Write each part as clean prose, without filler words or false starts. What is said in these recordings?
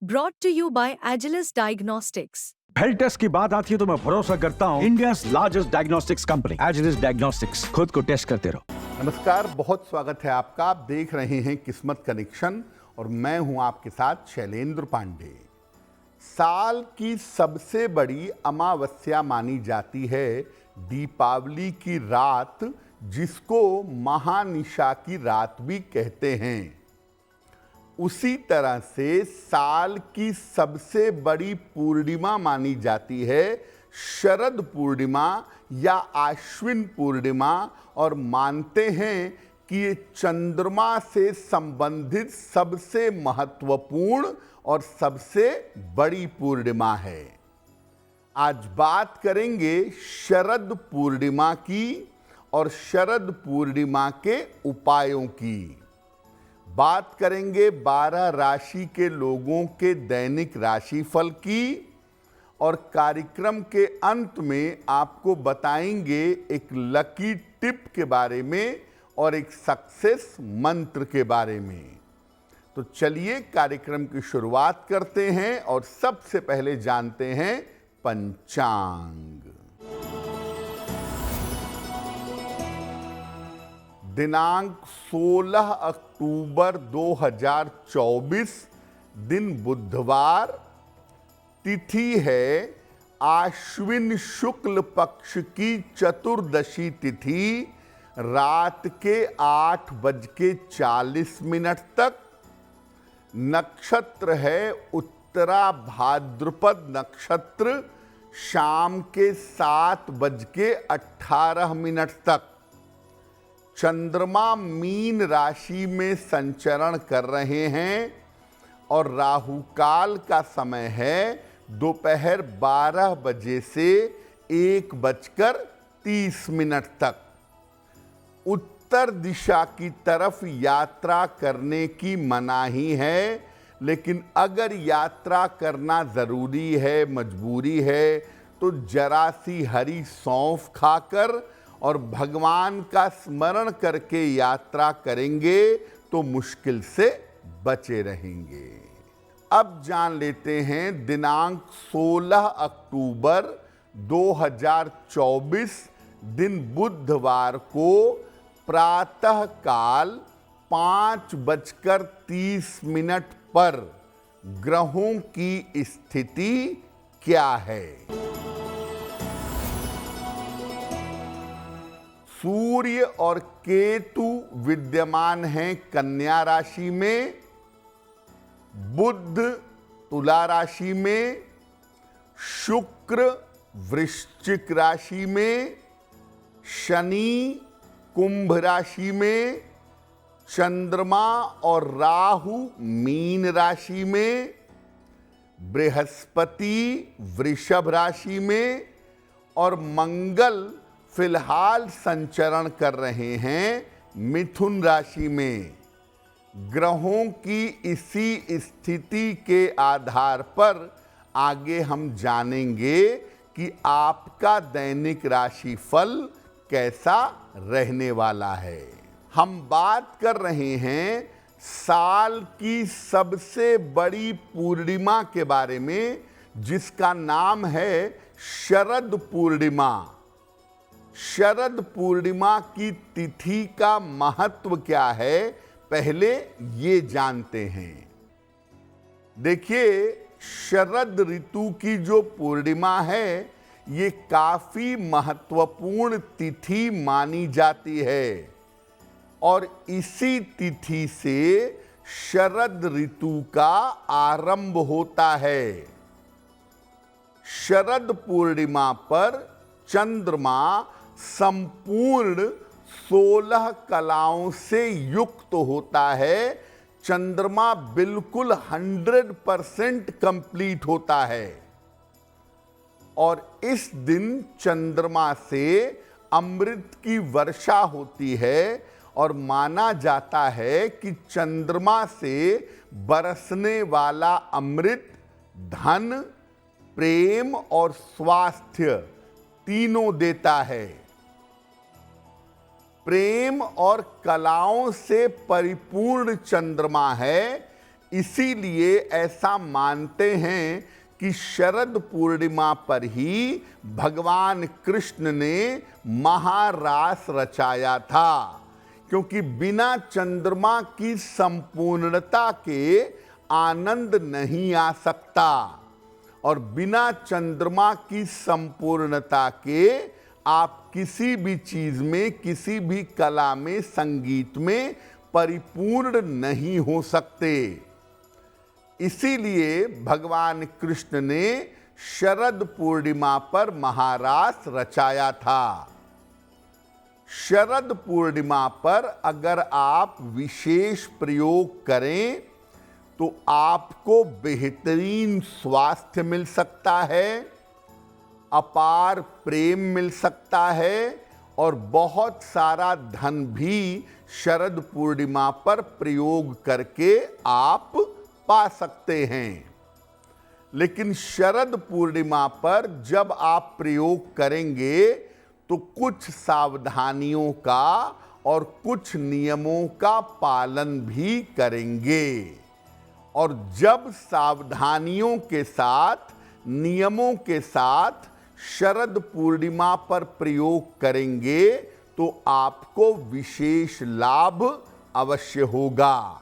Brought to you by Agilus Diagnostics. Health test की बात आती है तो मैं भरोसा करता हूँ India's largest diagnostics company Agilus diagnostics. खुद को टेस्ट करते रहो। नमस्कार, बहुत स्वागत है आपका। आप देख रहे हैं किस्मत कनेक्शन और मैं हूं आपके साथ शैलेंद्र पांडे। साल की सबसे बड़ी अमावस्या मानी जाती है दीपावली की रात, जिसको महानिशा की रात भी कहते हैं। उसी तरह से साल की सबसे बड़ी पूर्णिमा मानी जाती है शरद पूर्णिमा या आश्विन पूर्णिमा, और मानते हैं कि ये चंद्रमा से संबंधित सबसे महत्वपूर्ण और सबसे बड़ी पूर्णिमा है। आज बात करेंगे शरद पूर्णिमा की और शरद पूर्णिमा के उपायों की। बात करेंगे 12 राशि के लोगों के दैनिक राशिफल की, और कार्यक्रम के अंत में आपको बताएंगे एक लकी टिप के बारे में और एक सक्सेस मंत्र के बारे में। तो चलिए कार्यक्रम की शुरुआत करते हैं और सबसे पहले जानते हैं पंचांग। दिनांक 16 अक्टूबर 2024, दिन बुधवार, तिथि है आश्विन शुक्ल पक्ष की चतुर्दशी तिथि, रात के 8:40 तक। नक्षत्र है उत्तरा भाद्रपद नक्षत्र, शाम के 7:18 तक। चंद्रमा मीन राशि में संचरण कर रहे हैं और राहु काल का समय है दोपहर 12 बजे से 1:30 तक। उत्तर दिशा की तरफ यात्रा करने की मनाही है, लेकिन अगर यात्रा करना ज़रूरी है, मजबूरी है, तो जरा सी हरी सौंफ खाकर और भगवान का स्मरण करके यात्रा करेंगे तो मुश्किल से बचे रहेंगे। अब जान लेते हैं दिनांक 16 अक्टूबर 2024, दिन बुधवार को प्रातः काल 5:30 पर ग्रहों की स्थिति क्या है। सूर्य और केतु विद्यमान हैं कन्या राशि में, बुध तुला राशि में, शुक्र वृश्चिक राशि में, शनि कुंभ राशि में, चंद्रमा और राहु मीन राशि में, बृहस्पति वृषभ राशि में और मंगल फिलहाल संचरण कर रहे हैं मिथुन राशि में। ग्रहों की इसी स्थिति के आधार पर आगे हम जानेंगे कि आपका दैनिक राशिफल कैसा रहने वाला है। हम बात कर रहे हैं साल की सबसे बड़ी पूर्णिमा के बारे में, जिसका नाम है शरद पूर्णिमा। शरद पूर्णिमा की तिथि का महत्व क्या है, पहले ये जानते हैं। देखिए, शरद ऋतु की जो पूर्णिमा है, ये काफी महत्वपूर्ण तिथि मानी जाती है और इसी तिथि से शरद ऋतु का आरंभ होता है। शरद पूर्णिमा पर चंद्रमा संपूर्ण 16 कलाओं से युक्त होता है। चंद्रमा बिल्कुल 100% कंप्लीट होता है और इस दिन चंद्रमा से अमृत की वर्षा होती है और माना जाता है कि चंद्रमा से बरसने वाला अमृत धन, प्रेम और स्वास्थ्य तीनों देता है। प्रेम और कलाओं से परिपूर्ण चंद्रमा है, इसीलिए ऐसा मानते हैं कि शरद पूर्णिमा पर ही भगवान कृष्ण ने महारास रचाया था, क्योंकि बिना चंद्रमा की संपूर्णता के आनंद नहीं आ सकता और बिना चंद्रमा की संपूर्णता के आप किसी भी चीज में, किसी भी कला में, संगीत में परिपूर्ण नहीं हो सकते। इसीलिए भगवान कृष्ण ने शरद पूर्णिमा पर महारास रचाया था। शरद पूर्णिमा पर अगर आप विशेष प्रयोग करें तो आपको बेहतरीन स्वास्थ्य मिल सकता है, अपार प्रेम मिल सकता है और बहुत सारा धन भी शरद पूर्णिमा पर प्रयोग करके आप पा सकते हैं। लेकिन शरद पूर्णिमा पर जब आप प्रयोग करेंगे तो कुछ सावधानियों का और कुछ नियमों का पालन भी करेंगे। और जब सावधानियों के साथ, नियमों के साथ शरद पूर्णिमा पर प्रयोग करेंगे तो आपको विशेष लाभ अवश्य होगा।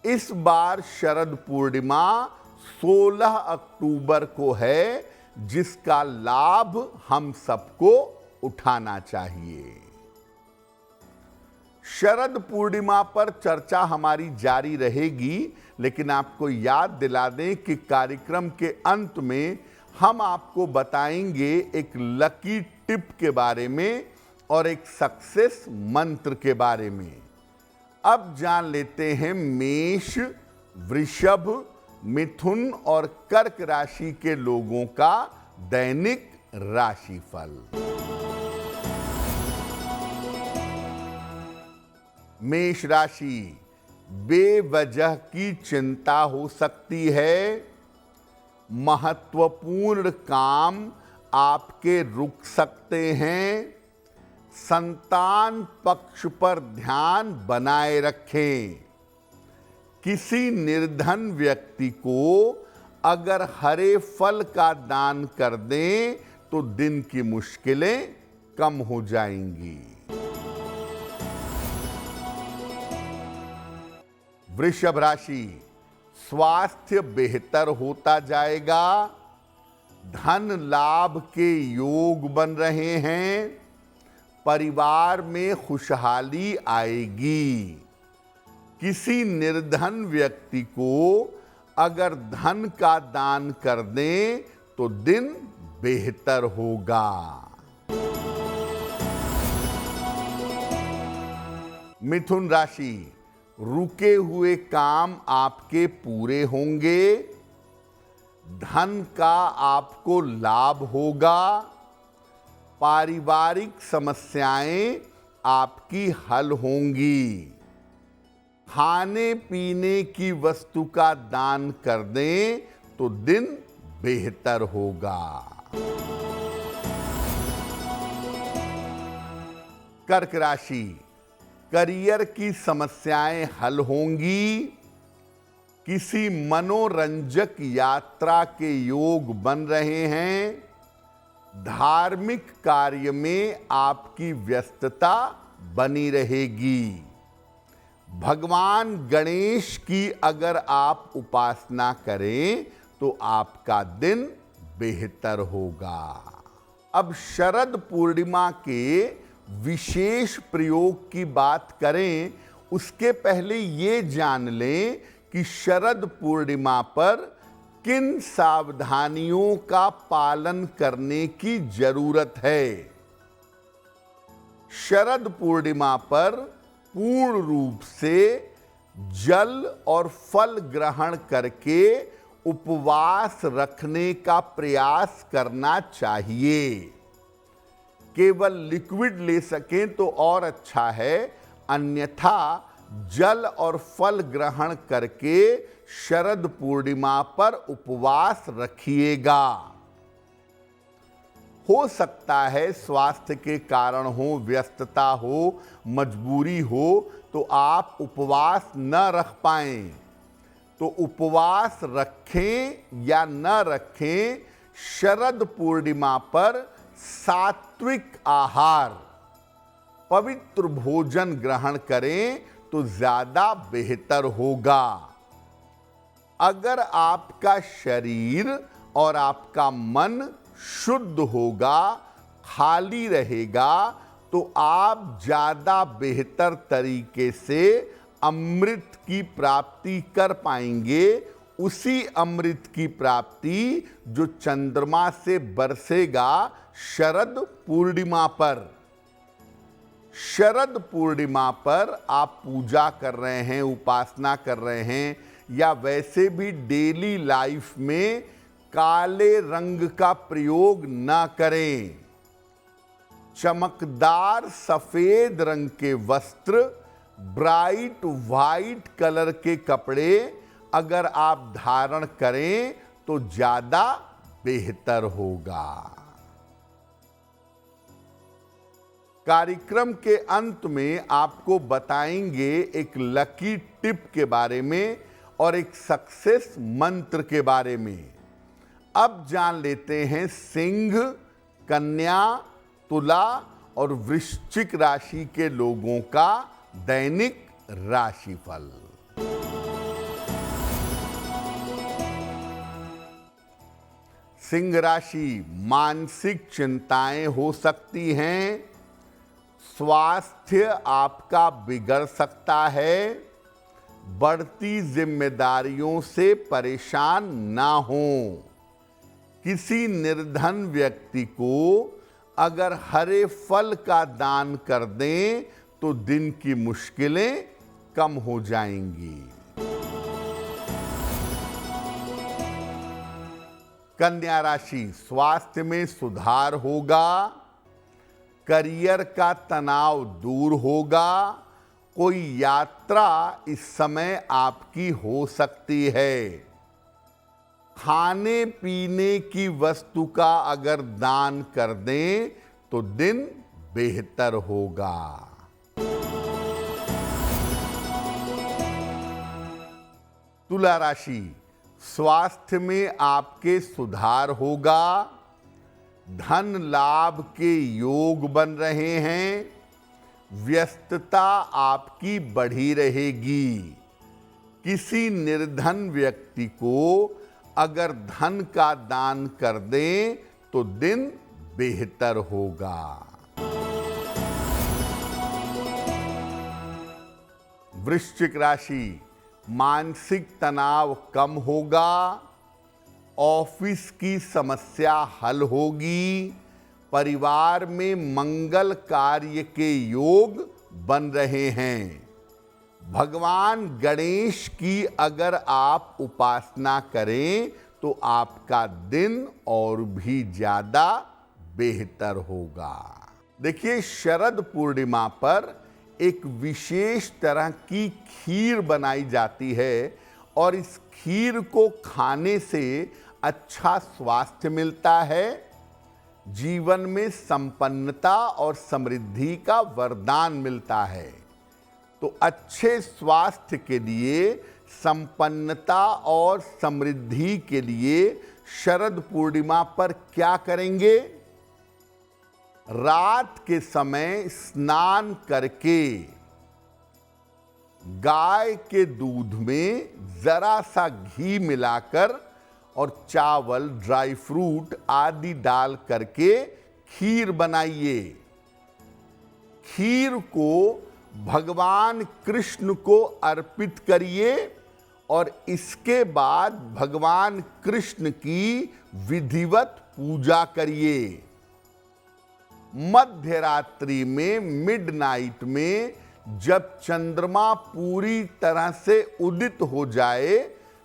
इस बार शरद पूर्णिमा 16 अक्टूबर को है, जिसका लाभ हम सबको उठाना चाहिए। शरद पूर्णिमा पर चर्चा हमारी जारी रहेगी, लेकिन आपको याद दिला दें कि कार्यक्रम के अंत में हम आपको बताएंगे एक लकी टिप के बारे में और एक सक्सेस मंत्र के बारे में। अब जान लेते हैं मेष, वृषभ, मिथुन और कर्क राशि के लोगों का दैनिक राशिफल। मेष राशि, बेवजह की चिंता हो सकती है। महत्वपूर्ण काम आपके रुक सकते हैं। संतान पक्ष पर ध्यान बनाए रखें। किसी निर्धन व्यक्ति को अगर हरे फल का दान कर दें तो दिन की मुश्किलें कम हो जाएंगी। वृषभ राशि, स्वास्थ्य बेहतर होता जाएगा। धन लाभ के योग बन रहे हैं। परिवार में खुशहाली आएगी। किसी निर्धन व्यक्ति को अगर धन का दान कर दें तो दिन बेहतर होगा। मिथुन राशि, रुके हुए काम आपके पूरे होंगे। धन का आपको लाभ होगा। पारिवारिक समस्याएं आपकी हल होंगी। खाने पीने की वस्तु का दान कर दें तो दिन बेहतर होगा। कर्क राशि, करियर की समस्याएं हल होंगी। किसी मनोरंजक यात्रा के योग बन रहे हैं। धार्मिक कार्य में आपकी व्यस्तता बनी रहेगी। भगवान गणेश की अगर आप उपासना करें तो आपका दिन बेहतर होगा। अब शरद पूर्णिमा के विशेष प्रयोग की बात करें, उसके पहले ये जान लें कि शरद पूर्णिमा पर किन सावधानियों का पालन करने की जरूरत है। शरद पूर्णिमा पर पूर्ण रूप से जल और फल ग्रहण करके उपवास रखने का प्रयास करना चाहिए। केवल लिक्विड ले सकें तो और अच्छा है, अन्यथा जल और फल ग्रहण करके शरद पूर्णिमा पर उपवास रखिएगा। हो सकता है स्वास्थ्य के कारण हो, व्यस्तता हो, मजबूरी हो तो आप उपवास न रख पाएं, तो उपवास रखें या न रखें, शरद पूर्णिमा पर सात्विक आहार, पवित्र भोजन ग्रहण करें तो ज्यादा बेहतर होगा। अगर आपका शरीर और आपका मन शुद्ध होगा, खाली रहेगा, तो आप ज्यादा बेहतर तरीके से अमृत की प्राप्ति कर पाएंगे। उसी अमृत की प्राप्ति जो चंद्रमा से बरसेगा शरद पूर्णिमा पर। शरद पूर्णिमा पर आप पूजा कर रहे हैं, उपासना कर रहे हैं, या वैसे भी डेली लाइफ में काले रंग का प्रयोग न करें। चमकदार सफेद रंग के वस्त्र, ब्राइट वाइट कलर के कपड़े अगर आप धारण करें तो ज्यादा बेहतर होगा। कार्यक्रम के अंत में आपको बताएंगे एक लकी टिप के बारे में और एक सक्सेस मंत्र के बारे में। अब जान लेते हैं सिंह, कन्या, तुला और वृश्चिक राशि के लोगों का दैनिक राशिफल। सिंह राशि, मानसिक चिंताएं हो सकती हैं, स्वास्थ्य आपका बिगड़ सकता है, बढ़ती जिम्मेदारियों से परेशान ना हो। किसी निर्धन व्यक्ति को अगर हरे फल का दान कर दें तो दिन की मुश्किलें कम हो जाएंगी। कन्या राशि, स्वास्थ्य में सुधार होगा, करियर का तनाव दूर होगा, कोई यात्रा इस समय आपकी हो सकती है। खाने पीने की वस्तु का अगर दान कर दें तो दिन बेहतर होगा। तुला राशि, स्वास्थ्य में आपके सुधार होगा, धन लाभ के योग बन रहे हैं, व्यस्तता आपकी बढ़ी रहेगी। किसी निर्धन व्यक्ति को अगर धन का दान कर दें तो दिन बेहतर होगा। वृश्चिक राशि, मानसिक तनाव कम होगा, ऑफिस की समस्या हल होगी, परिवार में मंगल कार्य के योग बन रहे हैं। भगवान गणेश की अगर आप उपासना करें तो आपका दिन और भी ज्यादा बेहतर होगा। देखिए, शरद पूर्णिमा पर एक विशेष तरह की खीर बनाई जाती है और इस खीर को खाने से अच्छा स्वास्थ्य मिलता है, जीवन में संपन्नता और समृद्धि का वरदान मिलता है। तो अच्छे स्वास्थ्य के लिए, संपन्नता और समृद्धि के लिए शरद पूर्णिमा पर क्या करेंगे? रात के समय स्नान करके गाय के दूध में जरा सा घी मिलाकर और चावल, ड्राई फ्रूट आदि डाल करके खीर बनाइए। खीर को भगवान कृष्ण को अर्पित करिए और इसके बाद भगवान कृष्ण की विधिवत पूजा करिए। मध्य रात्रि में, मिडनाइट में, जब चंद्रमा पूरी तरह से उदित हो जाए,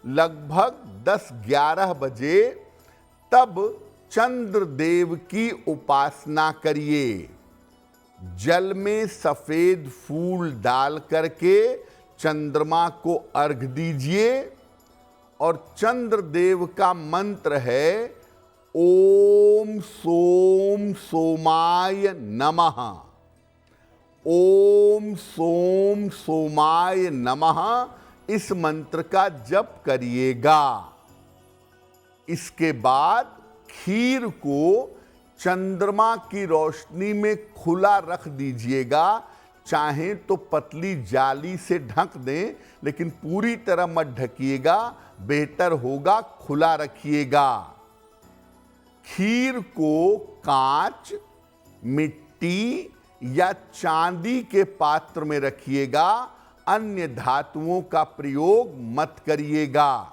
लगभग 10-11 बजे, तब चंद्रदेव की उपासना करिए। जल में सफेद फूल डाल करके चंद्रमा को अर्घ दीजिए और चंद्रदेव का मंत्र है ओम सोम सोमाय नमः। ओम सोम सोमाय नमः इस मंत्र का जप करिएगा। इसके बाद खीर को चंद्रमा की रोशनी में खुला रख दीजिएगा। चाहें तो पतली जाली से ढक दें, लेकिन पूरी तरह मत ढकिएगा, बेहतर होगा खुला रखिएगा। खीर को कांच, मिट्टी या चांदी के पात्र में रखिएगा, अन्य धातुओं का प्रयोग मत करिएगा।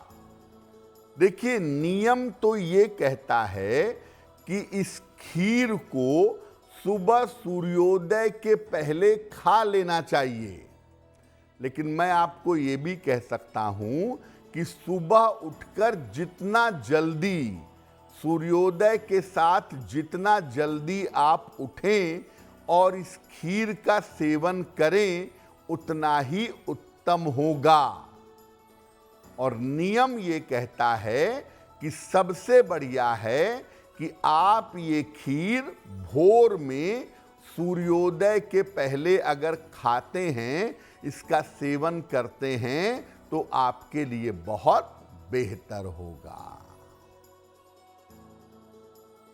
देखिए, नियम तो ये कहता है कि इस खीर को सुबह सूर्योदय के पहले खा लेना चाहिए, लेकिन मैं आपको ये भी कह सकता हूं कि सुबह उठकर जितना जल्दी, सूर्योदय के साथ जितना जल्दी आप उठें और इस खीर का सेवन करें, उतना ही उत्तम होगा। और नियम ये कहता है कि सबसे बढ़िया है कि आप ये खीर भोर में सूर्योदय के पहले अगर खाते हैं, इसका सेवन करते हैं, तो आपके लिए बहुत बेहतर होगा।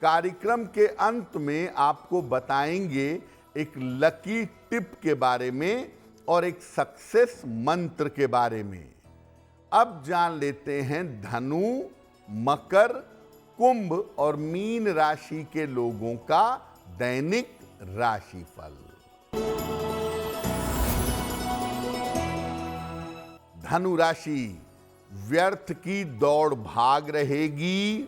कार्यक्रम के अंत में आपको बताएंगे एक लकी टिप के बारे में और एक सक्सेस मंत्र के बारे में। अब जान लेते हैं धनु, मकर, कुंभ और मीन राशि के लोगों का दैनिक राशिफल। धनु राशि, व्यर्थ की दौड़ भाग रहेगी।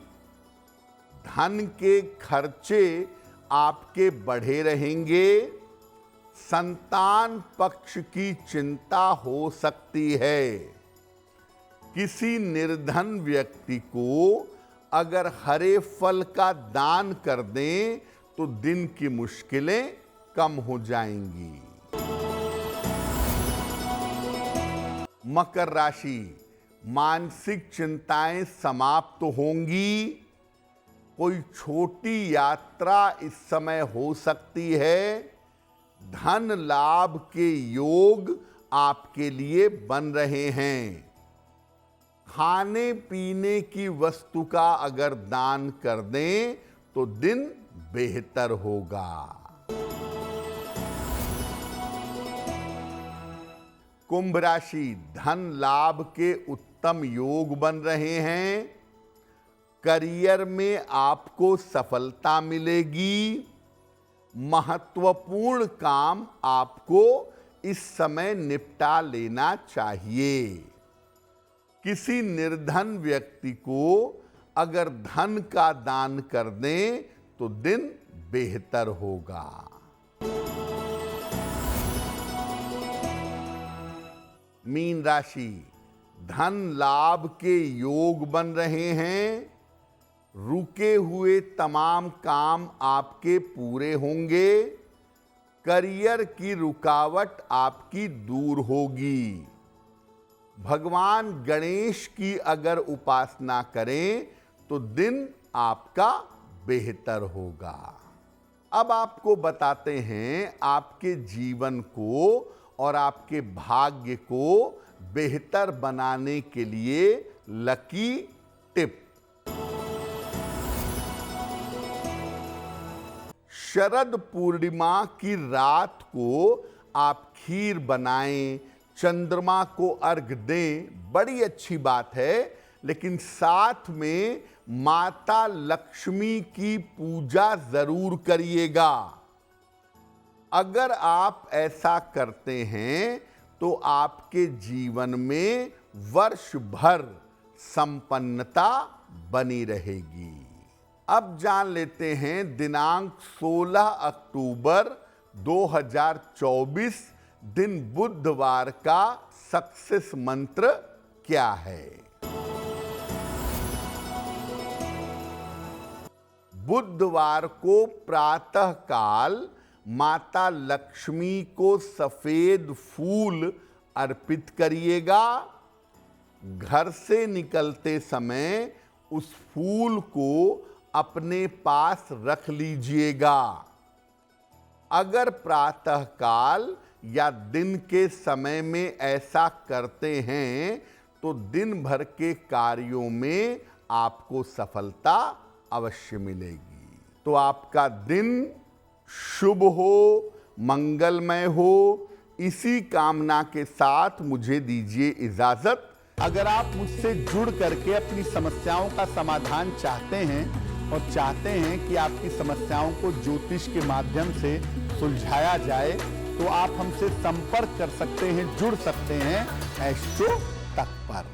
धन के खर्चे आपके बढ़े रहेंगे। संतान पक्ष की चिंता हो सकती है। किसी निर्धन व्यक्ति को अगर हरे फल का दान कर दें तो दिन की मुश्किलें कम हो जाएंगी। मकर राशि, मानसिक चिंताएं समाप्त होंगी। कोई छोटी यात्रा इस समय हो सकती है। धन लाभ के योग आपके लिए बन रहे हैं। खाने पीने की वस्तु का अगर दान कर दें तो दिन बेहतर होगा। कुंभ राशि, धन लाभ के उत्तम योग बन रहे हैं। करियर में आपको सफलता मिलेगी। महत्वपूर्ण काम आपको इस समय निपटा लेना चाहिए। किसी निर्धन व्यक्ति को अगर धन का दान कर दें तो दिन बेहतर होगा। मीन राशि, धन लाभ के योग बन रहे हैं। रुके हुए तमाम काम आपके पूरे होंगे। करियर की रुकावट आपकी दूर होगी। भगवान गणेश की अगर उपासना करें तो दिन आपका बेहतर होगा। अब आपको बताते हैं आपके जीवन को और आपके भाग्य को बेहतर बनाने के लिए लकी टिप। शरद पूर्णिमा की रात को आप खीर बनाएं, चंद्रमा को अर्घ दें, बड़ी अच्छी बात है। लेकिन साथ में माता लक्ष्मी की पूजा जरूर करिएगा। अगर आप ऐसा करते हैं तो आपके जीवन में वर्ष भर संपन्नता बनी रहेगी। अब जान लेते हैं दिनांक 16 अक्टूबर 2024 दिन बुधवार का सक्सेस मंत्र क्या है। बुधवार को प्रातः काल माता लक्ष्मी को सफेद फूल अर्पित करिएगा। घर से निकलते समय उस फूल को अपने पास रख लीजिएगा। अगर प्रातः काल या दिन के समय में ऐसा करते हैं तो दिन भर के कार्यों में आपको सफलता अवश्य मिलेगी। तो आपका दिन शुभ हो, मंगलमय हो, इसी कामना के साथ मुझे दीजिए इजाजत। अगर आप मुझसे जुड़ करके अपनी समस्याओं का समाधान चाहते हैं और चाहते हैं कि आपकी समस्याओं को ज्योतिष के माध्यम से सुलझाया जाए, तो आप हमसे संपर्क कर सकते हैं, जुड़ सकते हैं एस्ट्रो तक पर।